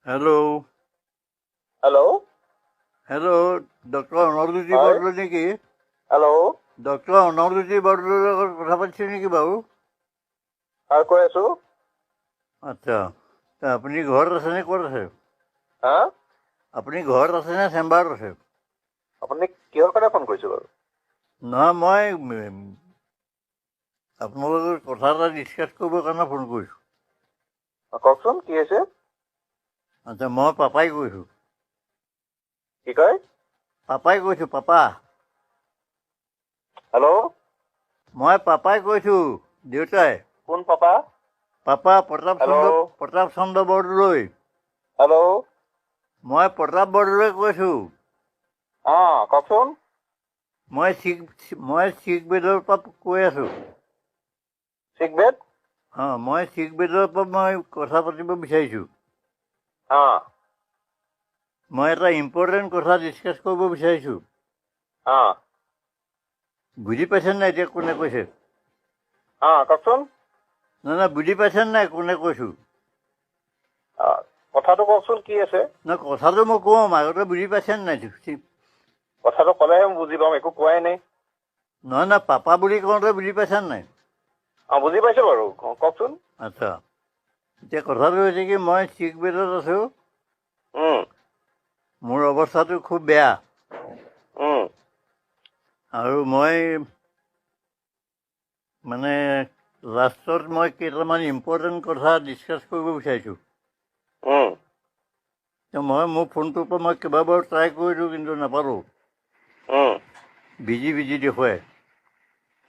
Hello' hello' hello' doctor অনৰজ্যোতি হয় বৰদলৈ নেকি? Hello' doctor অনৰজ্যোতি বৰদলৈৰ লগত কথা পাতিছে নেকি বাৰু? হয় কৈ আছোঁ। আচ্ছা, আপুনি ঘৰত আছেনে ক'ত আছে? হা আপুনি ঘৰত আছে নে চেম্বাৰত আছে? আপুনি কিহৰ কাৰণে ফোন কৰিছে বাৰু? নহয়, মই আপোনালোকৰ কথা এটা ডিছকাছ কৰিবৰ কাৰণে ফোন কৰিছোঁ। কওকচোন কি হৈছে? আচ্ছা, মই পাপাই কৈছোঁ। কি কয়? পাপাই কৈছোঁ, পাপা। হেল্ল' মই পাপাই কৈছোঁ, দেউতাই। কোন papa? Papa hello' Pratap Chandra Bordoloi. Hello' মই প্ৰতাপ বৰদলৈ কৈছোঁ। কওকচোন। মই শিখ বেদৰ পৰা কৈ আছোঁ। চিক বেড? মই শিখ বেদৰ পৰা মই কথা পাতিব বিচাৰিছোঁ। অঁ মই এটা ইম্পৰ্টেণ্ট কথা ডিছকাছ কৰিব বিচাৰিছোঁ। অঁ বুজি পাইছেনে নাই এতিয়া কোনে কৈছে? কওকচোন। নহয়, বুজি পাইছেনে নাই কোনে কৈছোঁ? কথাটো কওকচোন কি আছে? নহয়, কথাটো মই কম, আগতে বুজি পাইছেনে নাই? কথাটো ক'লেহে মই বুজি পাম, একো কোৱাই নাই। নহয়, পাপা বুলি কওঁতে বুজি পাইছেনে নাই? বুজি পাইছোঁ বাৰু, কওকচোন। আচ্ছা, এতিয়া কথাটো হৈছে কি, মই শিখ বেদত আছোঁ। উম, মোৰ অৱস্থাটো খুব বেয়া উম, আৰু মই মানে লাষ্টত মই কেইটামান ইম্পৰ্টেণ্ট কথা ডিছকাছ কৰিব বিচাৰিছোঁ। উম, মই মোৰ ফোনটোৰ পৰা মই কেইবাবাৰো ট্ৰাই কৰিলোঁ, কিন্তু নাপালোঁ। উম, বিজি দেখুৱাই।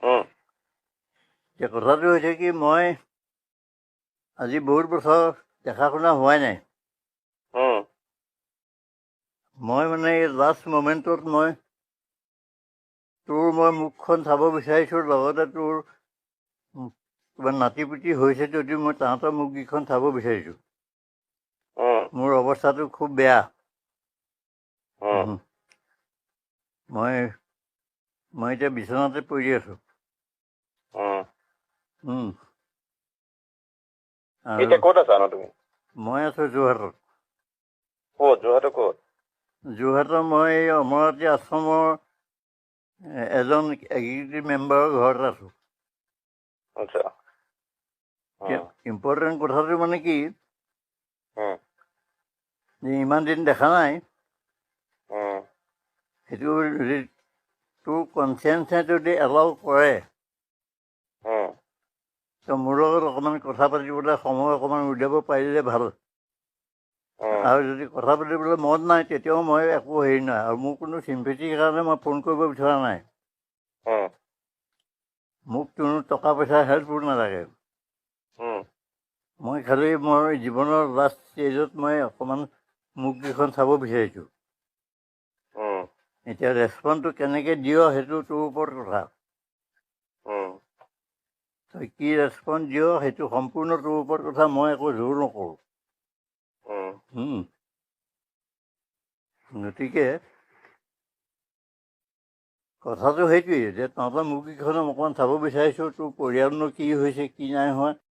উম, এতিয়া কথাটো হৈছে কি, মই আজি বহুত বছৰ দেখা শুনা হোৱাই নাই। উম, মই মানে এই লাষ্ট মমেণ্টত মই মুখখন চাব বিচাৰিছোঁ, লগতে তোৰ কিবা নাতিপুতি হৈছে যদিও মই তাহাঁতৰ মুখকেইখন চাব বিচাৰিছোঁ। উম, মোৰ অৱস্থাটো খুব বেয়া। উম। মই এতিয়া বিচনাতে পৰি আছোঁ। আৰু এতিয়া ক'ত আছা ন তুমি? মই আছোঁ যোৰহাটত। ক'ত? যোৰহাটৰ ক'ত? যোৰহাটৰ মই এই অমৰাৱতী আশ্ৰমৰ এজন এক্সিকিউটিভ মেম্বাৰৰ ঘৰত আছোঁ। আচ্ছা। ইম্পৰ্টেণ্ট কথাটো মানে কি, উম, যে ইমান দিন দেখা নাই, উম, সেইটো যদি তোৰ কনচিয়েঞ্চে যদি এলাউ কৰে, উম, তো মোৰ লগত অকণমান কথা পাতিবলৈ সময় অকণমান উলিয়াব পাৰিলে ভাল। উম, আৰু যদি কথা পাতিবলৈ মন নাই, তেতিয়াও মই একো হেৰি নাই, আৰু মোৰ কোনো চিম্পেথিৰ কাৰণে মই ফোন কৰিব বিচৰা নাই। উম, মোক কোনো টকা পইচাৰ হেল্পো নালাগে। উম, মই খালি মোৰ জীৱনৰ লাষ্ট ষ্টেজত মই অকণমান মুখকেইখন চাব বিচাৰিছোঁ। উম, এতিয়া ৰেচপণ্ডটো কেনেকৈ দিয়, সেইটো তোৰ ওপৰত কথা। উম, তই কি ৰেচপঞ্চ দিয়, সেইটো সম্পূৰ্ণ তোৰ ওপৰত কথা, মই একো জোৰ নকৰোঁ। গতিকে কথাটো সেইটোৱেই যে তহঁতৰ মুখকেইখন অকণমান চাব বিচাৰিছোঁ, তোৰ পৰিয়ালনো কি হৈছে, কি নাই হোৱা।